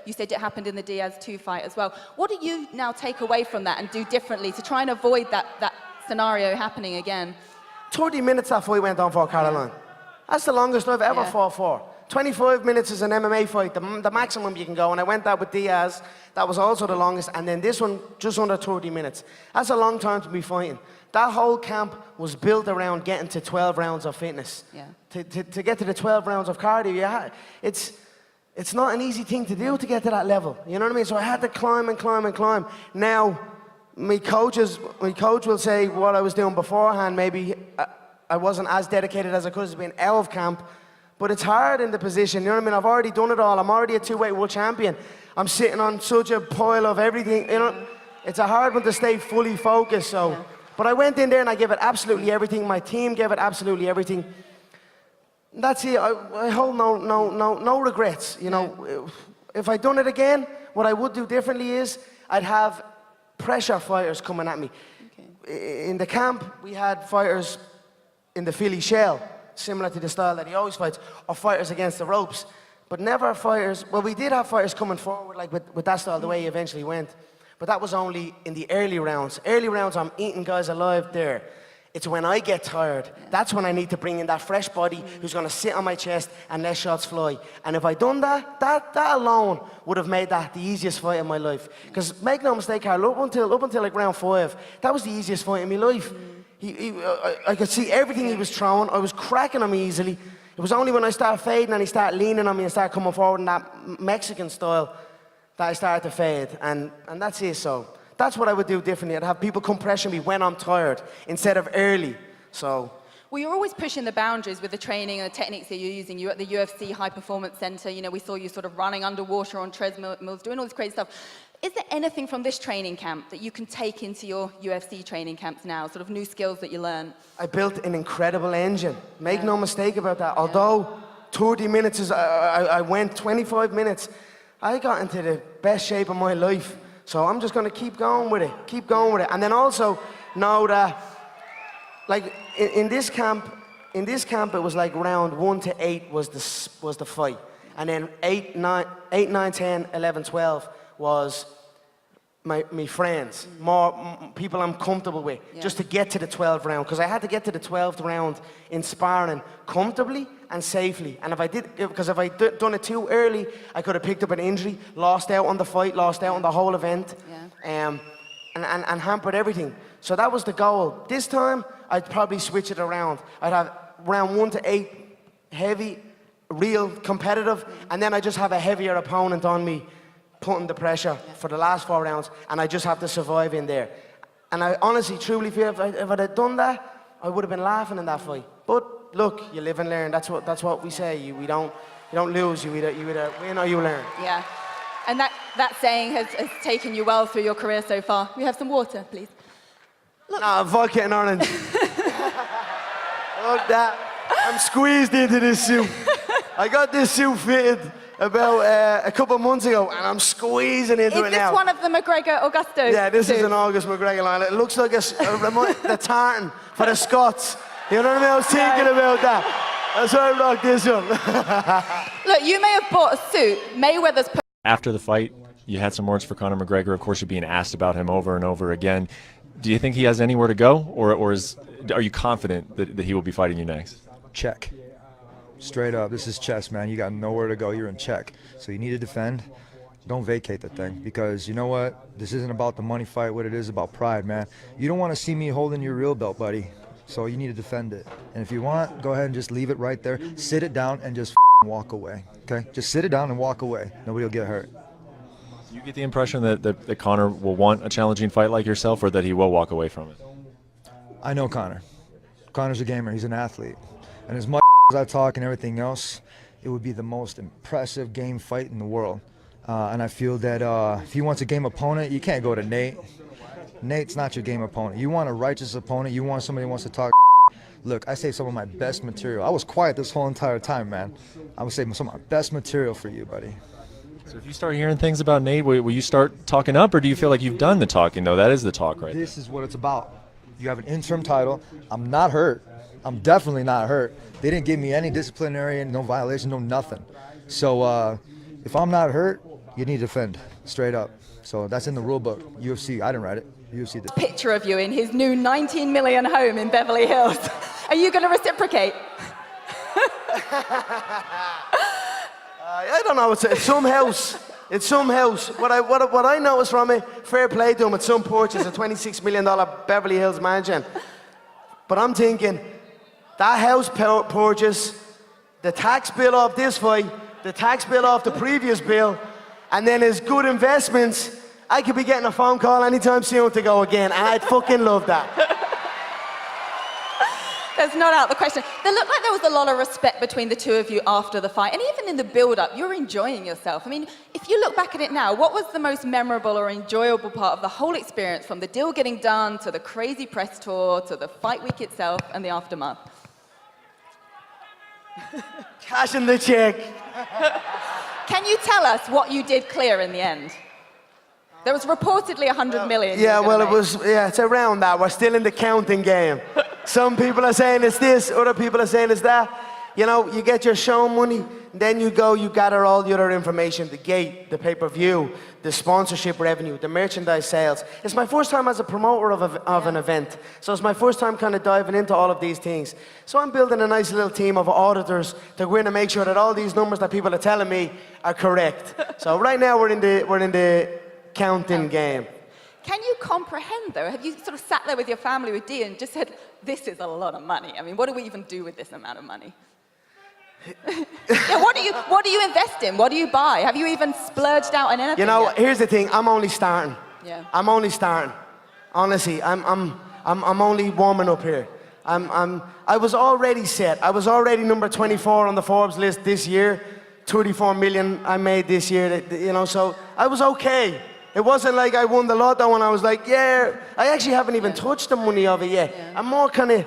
You said it happened in the Diaz 2 fight as well. What do you now take away from that and do differently to try and avoid that scenario happening again? 30 minutes that fight went on for, Caroline. That's the longest I've ever fought for. 25 minutes is an MMA fight, the maximum you can go. And I went that with Diaz. That was also the longest. And then this one, just under 30 minutes. That's a long time to be fighting. That whole camp was built around getting to 12 rounds of fitness. Yeah. To get to the 12 rounds of cardio, it's not an easy thing to do to get to that level. You know what I mean? So I had to climb and climb and climb. Now, my coach will say what I was doing beforehand. Maybe I wasn't as dedicated as I could have been out of camp. But it's hard in the position, you know what I mean? I've already done it all. I'm already a two-weight world champion. I'm sitting on such a pile of everything, you know? It's a hard one to stay fully focused, so. Yeah. But I went in there and I gave it absolutely everything. My team gave it absolutely everything. That's it. I hold no regrets, you know? If I'd done it again, what I would do differently is I'd have pressure fighters coming at me. Okay. In the camp, we had fighters in the Philly shell, similar to the style that he always fights, or fighters against the ropes, but never fighters. Well, we did have fighters coming forward, like with that style, the way he eventually went, but that was only in the early rounds. Early rounds, I'm eating guys alive there. It's when I get tired, that's when I need to bring in that fresh body who's gonna sit on my chest and let shots fly. And if I'd done that alone would have made that the easiest fight in my life. Because make no mistake, Carl, up until like round 5, that was the easiest fight in my life. I could see everything he was throwing. I was cracking him easily. It was only when I started fading and he started leaning on me and started coming forward in that Mexican style that I started to fade. And that's it, so. That's what I would do differently. I'd have people come pressure me when I'm tired instead of early, so. Well, you're always pushing the boundaries with the training and the techniques that you're using. You're at the UFC High Performance Center. You know, we saw you sort of running underwater on treadmills, doing all this crazy stuff. Is there anything from this training camp that you can take into your UFC training camps now, sort of new skills that you learn? I built an incredible engine. Make no mistake about that. Although 30 minutes is, I went 25 minutes, I got into the best shape of my life. So I'm just gonna keep going with it. And then also know that, like in this camp, it was like round 1 to 8 was the fight. And then 8, 9, 10, 11, 12 was my friends, more people I'm comfortable with, just to get to the 12th round. Because I had to get to the 12th round in sparring comfortably and safely. And if I'd done it too early, I could have picked up an injury, lost out on the fight, lost out on the whole event, and hampered everything. So that was the goal. This time, I'd probably switch it around. I'd have round 1 to 8 heavy, real competitive, and then I just have a heavier opponent on me, putting the pressure for the last 4 rounds, and I just have to survive in there. And I honestly, truly feel if I'd have done that, I would have been laughing in that fight. But look, you live and learn. That's what we say. You don't lose. You either win or you learn. Yeah, and that saying has taken you well through your career so far. We have some water, please. Look. Nah, vodka and orange. Look that. I'm squeezed into this suit. I got this suit fitted about a couple of months ago, and I'm squeezing into it now. Is this one of the McGregor Augusto? Yeah, this is an August McGregor line. It looks like the tartan for the Scots. You know what I mean? I was thinking about that. That's why I rocked this one. Look, you may have bought a suit. Mayweather's... After the fight, you had some words for Conor McGregor. Of course, you're being asked about him over and over again. Do you think he has anywhere to go, or are you confident that he will be fighting you next? Check. Straight up, this is chess, man. You got nowhere to go. You're in check. So you need to defend. Don't vacate the thing, because you know what? This isn't about the money fight. What it is about pride, man. You don't want to see me holding your real belt, buddy. So you need to defend it. And if you want, go ahead and just leave it right there. Sit it down and just walk away, okay? Just sit it down and walk away. Nobody will get hurt. Do you get the impression that Conor will want a challenging fight like yourself, or that he will walk away from it? I know Conor. Conor's a gamer. He's an athlete. And as much as I talk and everything else, it would be the most impressive game fight in the world. And I feel that if he wants a game opponent, you can't go to Nate. Nate's not your game opponent. You want a righteous opponent. You want somebody who wants to talk. Look, I saved some of my best material. I was quiet this whole entire time, man. I was saving some of my best material for you, buddy. So if you start hearing things about Nate, will you start talking up, or do you feel like you've done the talking, though? That is the talk, right? This is what it's about. You have an interim title. I'm not hurt. I'm definitely not hurt. They didn't give me any disciplinary, no violation, no nothing. So if I'm not hurt, you need to defend, straight up. So that's in the rule book. UFC, I didn't write it. UFC did. Picture of you in his new 19 million home in Beverly Hills. Are you going to reciprocate? I don't know. It's some house. It's some house. What I noticed from it, fair play to him. It's some porch. It's a $26 million Beverly Hills mansion. But I'm thinking, that house purchase, the tax bill off this fight, the tax bill off the previous bill, and then his good investments, I could be getting a phone call anytime soon to go again, and I'd fucking love that. There's not out the question. There looked like there was a lot of respect between the two of you after the fight, and even in the build-up, you're enjoying yourself. I mean, if you look back at it now, what was the most memorable or enjoyable part of the whole experience, from the deal getting done, to the crazy press tour, to the fight week itself, and the aftermath? Cashing the check. Can you tell us what you did clear in the end? There was reportedly 100 million. Yeah, well, it's around that. We're still in the counting game. Some people are saying it's this, other people are saying it's that. You know, you get your show money, then you go, you gather all the other information, the gate, the pay-per-view, the sponsorship revenue, the merchandise sales. It's my first time as a promoter of an event. So it's my first time kind of diving into all of these things. So I'm building a nice little team of auditors to go in and make sure that all these numbers that people are telling me are correct. So right now we're in the counting game. Can you comprehend, though? Have you sort of sat there with your family, with Dee, and just said, this is a lot of money? I mean, what do we even do with this amount of money? Yeah, what do you invest in? What do you buy? Have you even splurged out on anything? You know, yet? here's the thing. I'm only starting. Yeah. I'm only starting. Honestly, I'm only warming up here. I was already set. I was already number 24 on the Forbes list this year. 34 million I made this year. You know, so I was okay. It wasn't like I won the lotto and I was like, yeah. I actually haven't even touched the money of it yet. Yeah. I'm more kind of.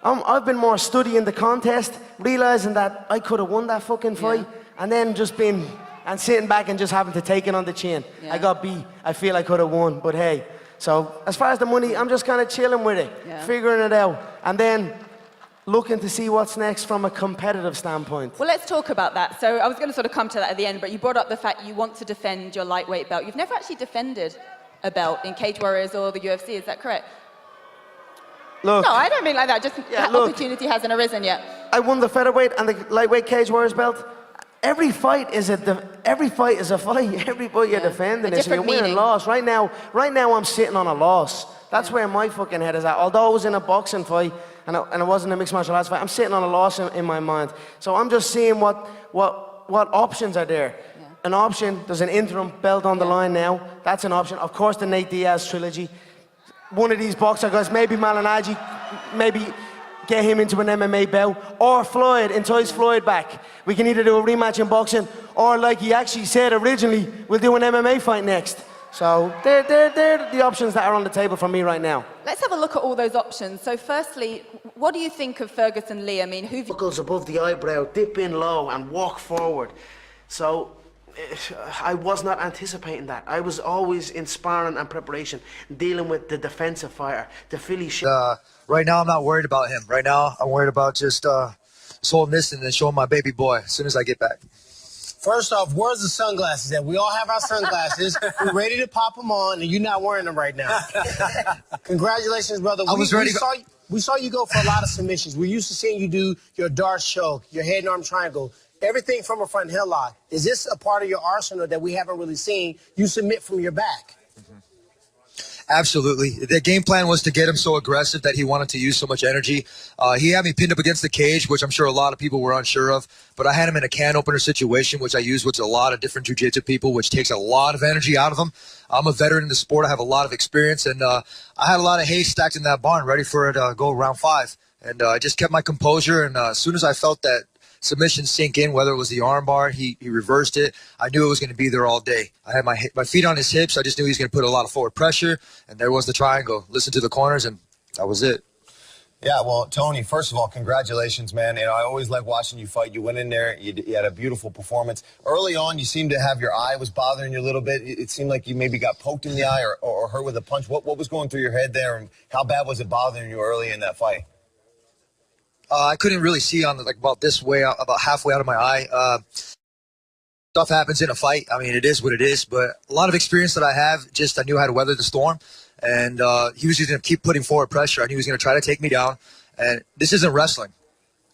I've been more studying the contest, realizing that I could have won that fucking fight, and then just been and sitting back and just having to take it on the chin. Yeah. I got beat. I feel I could have won, but hey. So as far as the money, I'm just kind of chilling with it, figuring it out, and then looking to see what's next from a competitive standpoint. Well, let's talk about that. So I was going to sort of come to that at the end, but you brought up the fact you want to defend your lightweight belt. You've never actually defended a belt in Cage Warriors or the UFC, is that correct? Look, No, I don't mean like that. Just that opportunity hasn't arisen yet. I won the featherweight and the lightweight Cage Warriors belt. Every fight is a fight. Every fight you're defending is a win and loss. Right now I'm sitting on a loss. That's where my fucking head is at. Although I was in a boxing fight and it wasn't a mixed martial arts fight, I'm sitting on a loss in my mind. So I'm just seeing what options are there. Yeah. An option, there's an interim belt on the line now. That's an option. Of course, the Nate Diaz trilogy. One of these boxer guys, maybe Malignaggi, maybe get him into an MMA bout, or Floyd, entice Floyd back. We can either do a rematch in boxing, or like he actually said originally, we'll do an MMA fight next. So they're the options that are on the table for me right now. Let's have a look at all those options. So firstly, what do you think of Ferguson Lee? I mean, who... Buckles above the eyebrow, dip in low and walk forward. So I was not anticipating that. I was always in sparring and preparation, dealing with the defensive fighter, the Philly shit. Right now, I'm not worried about him. Right now, I'm worried about just holding this and then showing my baby boy as soon as I get back. First off, where's the sunglasses at? We all have our sunglasses. We're ready to pop them on, and you're not wearing them right now. Congratulations, brother. We saw you go for a lot of submissions. We're used to seeing you do your dart choke, your head and arm triangle, everything from a front headlock. Is this a part of your arsenal that we haven't really seen you submit from your back? Absolutely. The game plan was to get him so aggressive that he wanted to use so much energy. He had me pinned up against the cage, which I'm sure a lot of people were unsure of. But I had him in a can opener situation, which I use with a lot of different jiu-jitsu people, which takes a lot of energy out of them. I'm a veteran in the sport. I have a lot of experience. And I had a lot of hay stacked in that barn ready for it to go round 5. And I just kept my composure. And as soon as I felt that submission sink in, whether it was the arm bar, he reversed it. I knew it was going to be there all day. I had my feet on his hips. I just knew he was going to put a lot of forward pressure, and there was the triangle. Listen to the corners, and that was it. Yeah, well, Tony, first of all, congratulations, man. You know, I always like watching you fight. You went in there, you had a beautiful performance. Early on, you seemed to have your eye was bothering you a little bit. It seemed like you maybe got poked in the eye or hurt with a punch. What was going through your head there, and how bad was it bothering you early in that fight? I couldn't really see on about this way, about halfway out of my eye. Stuff happens in a fight. I mean, it is what it is. But a lot of experience that I have, just I knew how to weather the storm. And he was just going to keep putting forward pressure. I knew he was going to try to take me down. And this isn't wrestling.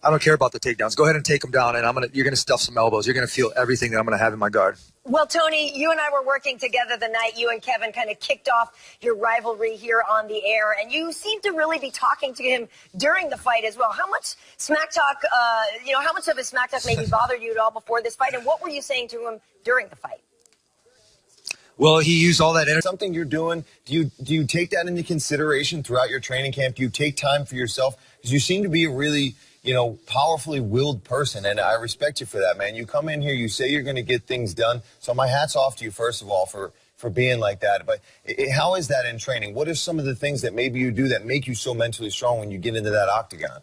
I don't care about the takedowns. Go ahead and take him down, and you're going to stuff some elbows. You're going to feel everything that I'm going to have in my guard. Well, Tony, you and I were working together the night you and Kevin kind of kicked off your rivalry here on the air, and you seemed to really be talking to him during the fight as well. How much smack talk, how much of his smack talk maybe bothered you at all before this fight, and what were you saying to him during the fight? Well, he used all that energy. Something you're doing, do you take that into consideration throughout your training camp? Do you take time for yourself? Because you seem to be a really, powerfully willed person, and I respect you for that, man. You come in here, you say you're going to get things done, so my hat's off to you, first of all, for being like that. But how is that in training? What are some of the things that maybe you do that make you so mentally strong when you get into that octagon?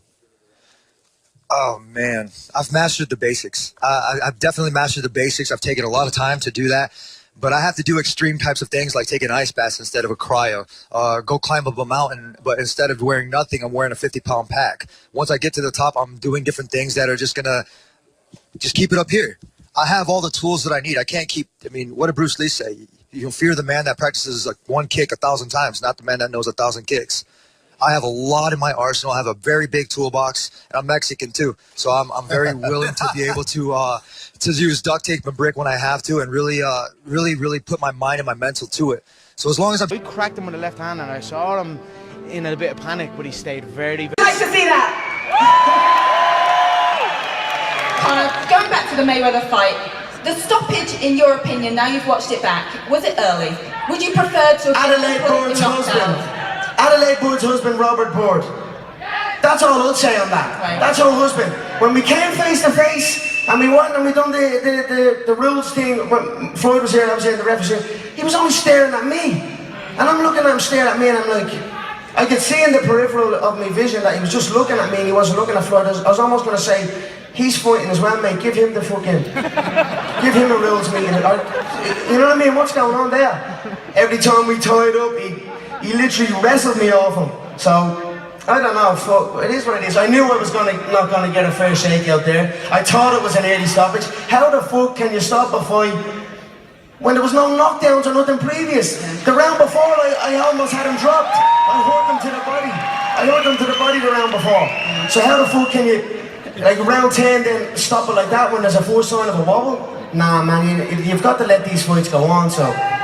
Oh, man. I've mastered the basics. I've definitely mastered the basics. I've taken a lot of time to do that. But I have to do extreme types of things like take an ice bath instead of a cryo, go climb up a mountain, but instead of wearing nothing, I'm wearing a 50-pound pack. Once I get to the top, I'm doing different things that are just going to just keep it up here. I have all the tools that I need. What did Bruce Lee say? You fear the man that practices like one kick 1,000 times, not the man that knows 1,000 kicks. I have a lot in my arsenal. I have a very big toolbox, and I'm Mexican too, so I'm very willing to be able to use duct tape and brick when I have to, and really put my mind and my mental to it. So as long as We cracked him with the left hand, and I saw him in a bit of panic, but he stayed very. Nice to see that. Conor, going back to the Mayweather fight, the stoppage, in your opinion, now you've watched it back, was it early? Would you prefer to have Adelaide Board's husband, Robert Board. That's all I'll say on that. Right. That's her husband. When we came face to face and we done the rules thing, when Floyd was here, I was here, the ref was here, he was always staring at me. And I'm looking at him staring at me, and I'm like, I could see in the peripheral of my vision that he was just looking at me and he wasn't looking at Floyd. I was almost going to say, he's fighting as well, mate. Give him the fucking, give him a rules meeting. You know what I mean? What's going on there? Every time we tied up, he literally wrestled me off him. So, I don't know, it is what it is. I knew I was not going to get a fair shake out there. I thought it was an early stoppage. How the fuck can you stop a fight when there was no knockdowns or nothing previous? The round before, I almost had him dropped. I hurt him to the body. The round before. So how the fuck can you, like round 10, then stop it like that when there's a first sign of a wobble? Nah, man, you've got to let these fights go on, so.